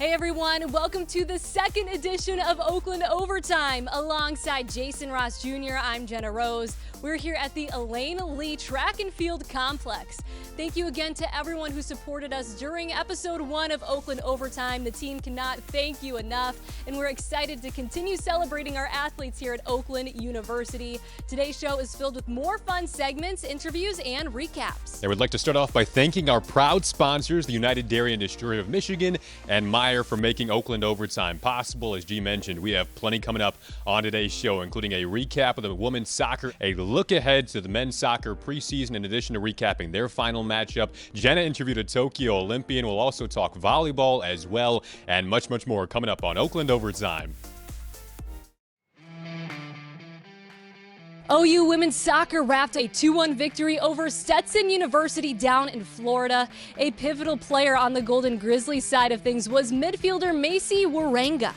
Hey everyone, welcome to the second edition of Oakland Overtime. Alongside Jason Ross Jr., I'm Jenna Rose. We're here at the Elaine Lee Track and Field Complex. Thank you again to everyone who supported us during episode 1 of Oakland Overtime. The team cannot thank you enough, and we're excited to continue celebrating our athletes here at Oakland University. Today's show is filled with more fun segments, interviews, and recaps. I would like to start off by thanking our proud sponsors, the United Dairy Industry of Michigan and Meyer, for making Oakland Overtime possible. As G mentioned, we have plenty coming up on today's show, including a recap of the women's soccer, a look ahead to the men's soccer preseason, in addition to recapping their final matchup. Jenna interviewed a Tokyo Olympian. We'll also talk volleyball as well, and much more coming up on Oakland Overtime. OU women's soccer wrapped a 2-1 victory over Stetson University down in Florida. A pivotal player on the Golden Grizzlies side of things was midfielder Macy Warenga.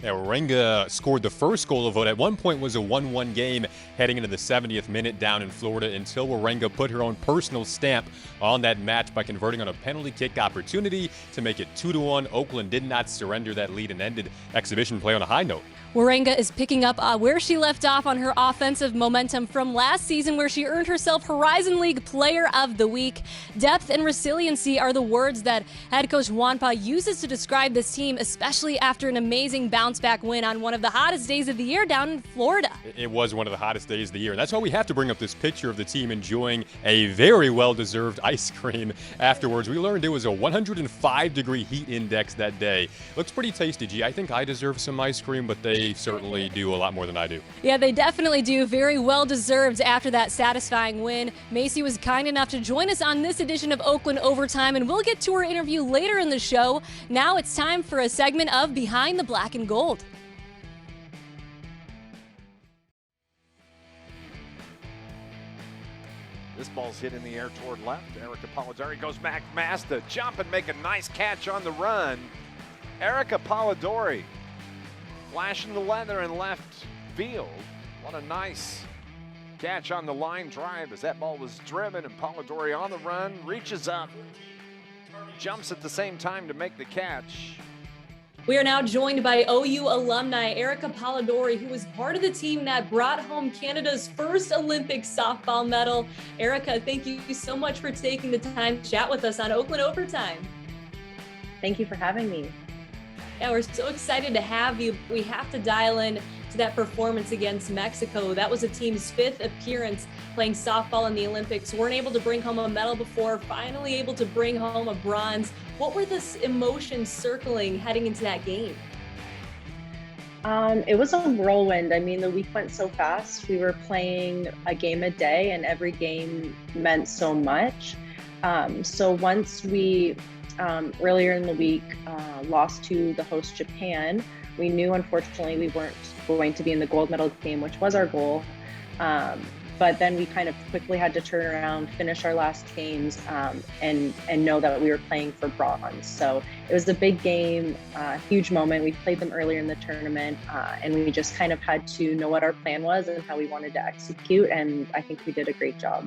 Yeah, Warenga scored the first goal of what at one point was a 1-1 game heading into the 70th minute down in Florida, until Warenga put her own personal stamp on that match by converting on a penalty kick opportunity to make it 2-1. Oakland did not surrender that lead and ended exhibition play on a high note. Warenga is picking up where she left off on her offensive momentum from last season, where she earned herself Horizon League Player of the Week. Depth and resiliency are the words that head coach Wanpa uses to describe this team, especially after an amazing bounce-back win on one of the hottest days of the year down in Florida. It was one of the hottest days of the year, and that's why we have to bring up this picture of the team enjoying a very well-deserved ice cream afterwards. We learned it was a 105-degree heat index that day. Looks pretty tasty, G. I think I deserve some ice cream, but they certainly do a lot more than I do. Yeah, they definitely do. Very well deserved after that satisfying win. Macy was kind enough to join us on this edition of Oakland Overtime, and we'll get to her interview later in the show. Now it's time for a segment of Behind the Black and Gold. This ball's hit in the air toward left. Erica Polidori goes back fast to jump and make a nice catch on the run. Erica Polidori flashing the leather in left field. What a nice catch on the line drive as that ball was driven, and Polidori on the run, reaches up, jumps at the same time to make the catch. We are now joined by OU alumni Erica Polidori, who was part of the team that brought home Canada's first Olympic softball medal. Erica, thank you so much for taking the time to chat with us on Oakland Overtime. Thank you for having me. Yeah, we're so excited to have you. We have to dial in to that performance against Mexico. That was the team's 5th appearance playing softball in the Olympics. Weren't able to bring home a medal before, finally able to bring home a bronze. What were the emotions circling heading into that game? It was a whirlwind. I mean, the week went so fast. We were playing a game a day, and every game meant so much. So once we earlier in the week lost to the host Japan, we knew unfortunately we weren't going to be in the gold medal game, which was our goal. But then we kind of quickly had to turn around, finish our last games, and know that we were playing for bronze. So it was a big game, huge moment. We played them earlier in the tournament, and we just kind of had to know what our plan was and how we wanted to execute. And I think we did a great job.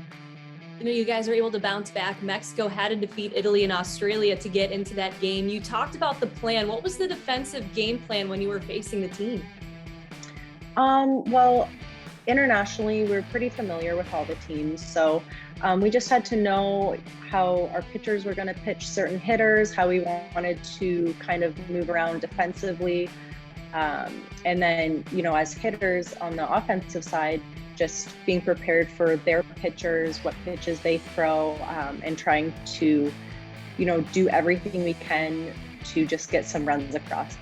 You know, you guys were able to bounce back. Mexico had to defeat Italy and Australia to get into that game. You talked about the plan. What was the defensive game plan when you were facing the team? Well, internationally, we're pretty familiar with all the teams. So we just had to know how our pitchers were going to pitch certain hitters, how we wanted to kind of move around defensively. And then, you know, as hitters on the offensive side, just being prepared for their pitchers, what pitches they throw, and trying to, you know, do everything we can to just get some runs across.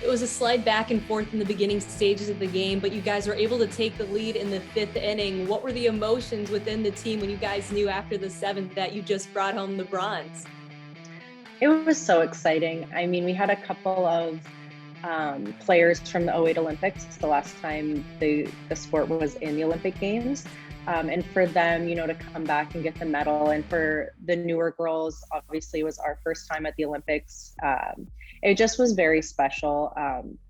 It was a slide back and forth in the beginning stages of the game, but you guys were able to take the lead in the 5th inning. What were the emotions within the team when you guys knew after the 7th that you just brought home the bronze? It was so exciting. I mean, we had a couple of players from the '08 Olympics, the last time the sport was in the Olympic Games. And for them, to come back and get the medal. And for the newer girls, obviously it was our first time at the Olympics. It just was very special.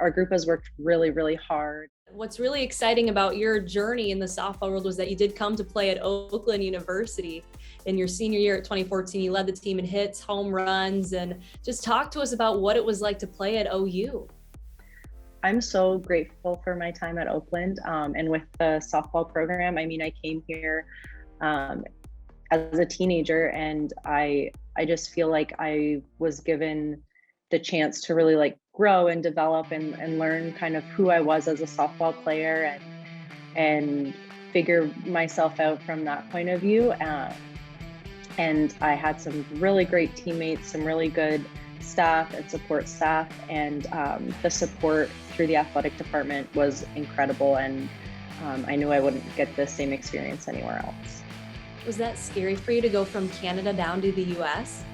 Our group has worked really, really hard. What's really exciting about your journey in the softball world was that you did come to play at Oakland University in your senior year at 2014. You led the team in hits, home runs, and just talk to us about what it was like to play at OU. I'm so grateful for my time at Oakland and with the softball program. I mean, I came here as a teenager, and I just feel like I was given the chance to really like grow and develop and learn kind of who I was as a softball player and figure myself out from that point of view. And I had some really great teammates, some really good staff and support staff, and the support through the athletic department was incredible, and I knew I wouldn't get the same experience anywhere else. Was that scary for you to go from Canada down to the US?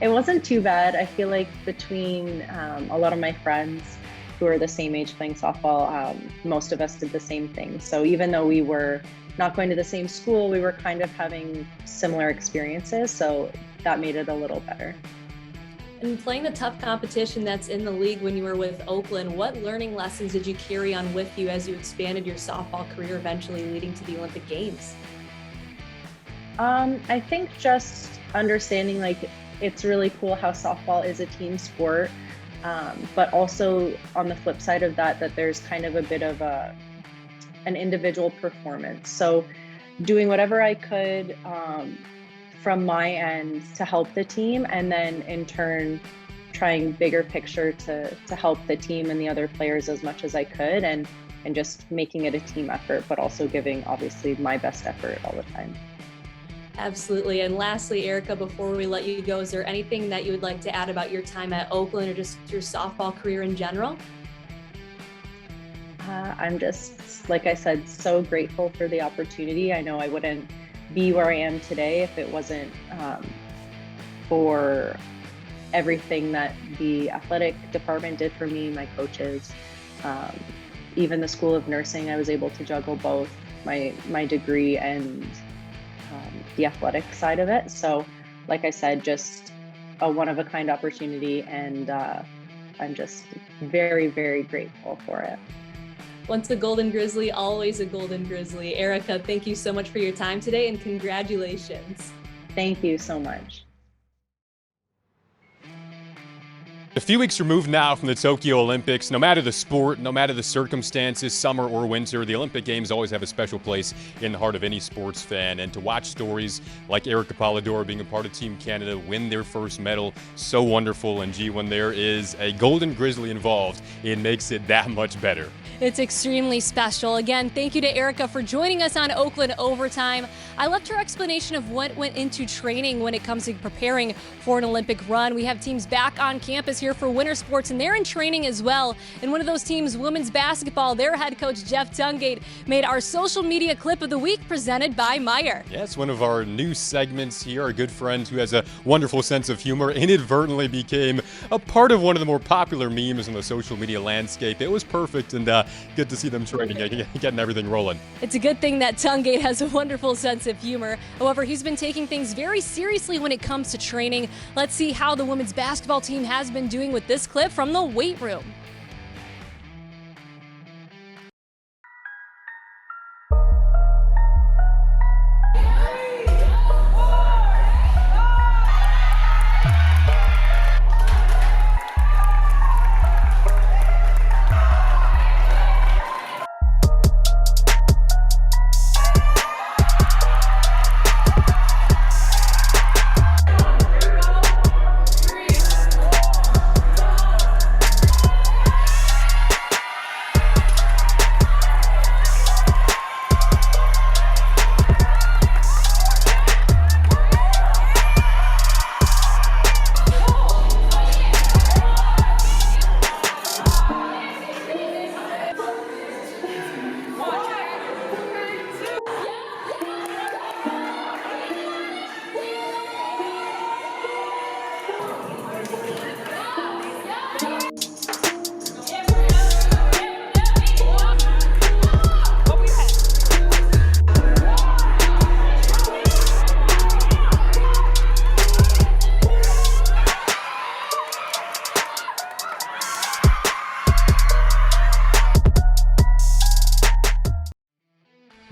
It wasn't too bad. I feel like between a lot of my friends who are the same age playing softball, most of us did the same thing. So even though we were not going to the same school, we were kind of having similar experiences, so that made it a little better. And playing the tough competition that's in the league when you were with Oakland, what learning lessons did you carry on with you as you expanded your softball career, eventually leading to the Olympic Games? I think just understanding like it's really cool how softball is a team sport, but also on the flip side of that there's kind of a bit of an individual performance. So doing whatever I could from my end to help the team, and then in turn trying bigger picture to help the team and the other players as much as I could, and just making it a team effort, but also giving obviously my best effort all the time. Absolutely. And lastly, Erica, before we let you go, is there anything that you would like to add about your time at Oakland or just your softball career in general? I'm just, like I said, so grateful for the opportunity. I know I wouldn't be where I am today if it wasn't for everything that the athletic department did for me, my coaches, even the School of Nursing. I was able to juggle both my degree and the athletic side of it. So like I said, just a one-of-a-kind opportunity, and I'm just very, very grateful for it. Once a Golden Grizzly, always a Golden Grizzly. Erica, thank you so much for your time today, and congratulations. Thank you so much. A few weeks removed now from the Tokyo Olympics, no matter the sport, no matter the circumstances, summer or winter, the Olympic Games always have a special place in the heart of any sports fan. And to watch stories like Erica Polidori being a part of Team Canada win their first medal, so wonderful. And gee, when there is a Golden Grizzly involved, it makes it that much better. It's extremely special. Again, thank you to Erica for joining us on Oakland Overtime. I loved her explanation of what went into training when it comes to preparing for an Olympic run. We have teams back on campus here for winter sports, and they're in training as well. And one of those teams, women's basketball, their head coach, Jeff Tungate, made our social media clip of the week presented by Meyer. Yes, one of our new segments here. Our good friend who has a wonderful sense of humor inadvertently became a part of one of the more popular memes on the social media landscape. It was perfect, and good to see them training, getting everything rolling. It's a good thing that Tungate has a wonderful sense of humor. However, he's been taking things very seriously when it comes to training. Let's see how the women's basketball team has been doing with this clip from the weight room.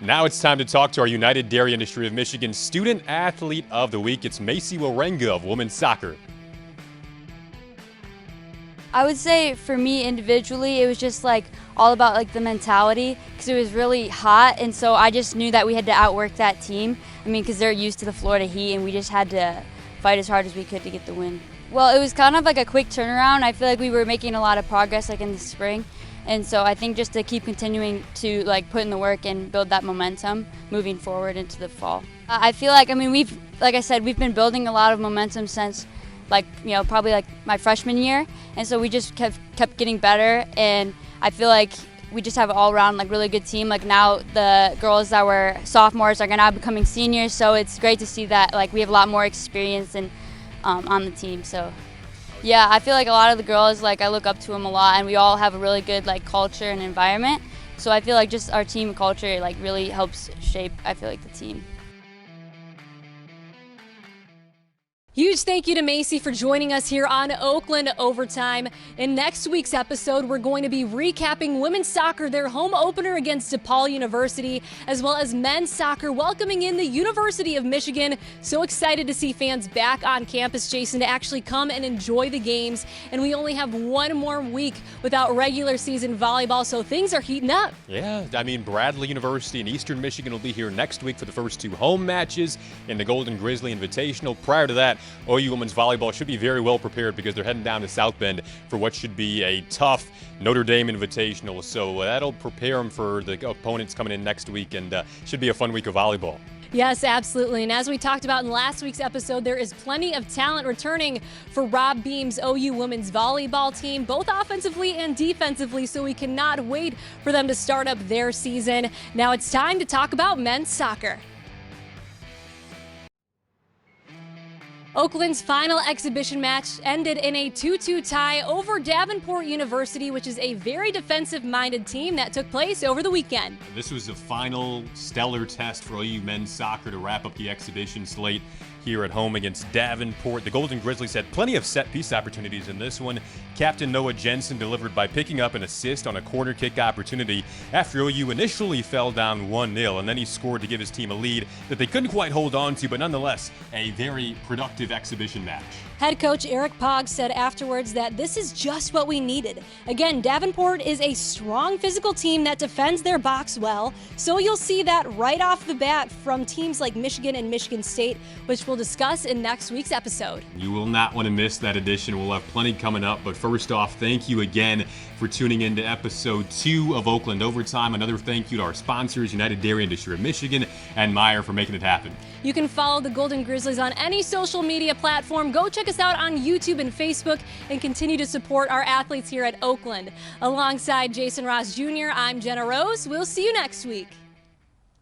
Now it's time to talk to our United Dairy Industry of Michigan Student Athlete of the Week. It's Macy Warenga of women's soccer. I would say for me individually, it was just like all about like the mentality, because it was really hot, and so I just knew that we had to outwork that team. I mean, because they're used to the Florida heat, and we just had to fight as hard as we could to get the win. Well, it was kind of like a quick turnaround. I feel like we were making a lot of progress like in the spring, and so I think just to keep continuing to like put in the work and build that momentum moving forward into the fall. I feel like, I mean, like I said, we've been building a lot of momentum since probably like my freshman year, and so we just kept getting better, and I feel like we just have an all-around like really good team. Like now the girls that were sophomores are now becoming seniors, so it's great to see that like we have a lot more experience and on the team. So yeah, I feel like a lot of the girls, like I look up to them a lot, and we all have a really good like culture and environment. So I feel like just our team culture like really helps shape, I feel like, the team. Huge thank you to Macy for joining us here on Oakland Overtime. In next week's episode, we're going to be recapping women's soccer, their home opener against DePaul University, as well as men's soccer welcoming in the University of Michigan. So excited to see fans back on campus, Jason, to actually come and enjoy the games. And we only have one more week without regular season volleyball, so things are heating up. Yeah, I mean, Bradley University and Eastern Michigan will be here next week for the first two home matches in the Golden Grizzly Invitational. Prior to that, OU women's volleyball should be very well prepared because they're heading down to South Bend for what should be a tough Notre Dame Invitational. So that'll prepare them for the opponents coming in next week, and should be a fun week of volleyball. Yes, absolutely. And as we talked about in last week's episode, there is plenty of talent returning for Rob Beam's OU women's volleyball team, both offensively and defensively, so we cannot wait for them to start up their season. Now it's time to talk about men's soccer. Oakland's final exhibition match ended in a 2-2 tie over Davenport University, which is a very defensive-minded team that took place over the weekend. This was the final stellar test for OU men's soccer to wrap up the exhibition slate here at home against Davenport. The Golden Grizzlies had plenty of set-piece opportunities in this one. Captain Noah Jensen delivered by picking up an assist on a corner kick opportunity after OU initially fell down 1-0, and then he scored to give his team a lead that they couldn't quite hold on to, but nonetheless, a very productive exhibition match. Head coach Eric Pogg said afterwards that this is just what we needed. Again, Davenport is a strong physical team that defends their box well, so you'll see that right off the bat from teams like Michigan and Michigan State, which we'll discuss in next week's episode. You will not want to miss that edition. We'll have plenty coming up, but first off, thank you again for tuning in to episode 2 of Oakland Overtime. Another thank you to our sponsors, United Dairy Industry of Michigan and Meyer, for making it happen. You can follow the Golden Grizzlies on any social media platform. Go check us out on YouTube and Facebook and continue to support our athletes here at Oakland. Alongside Jason Ross Jr., I'm Jenna Rose. We'll see you next week.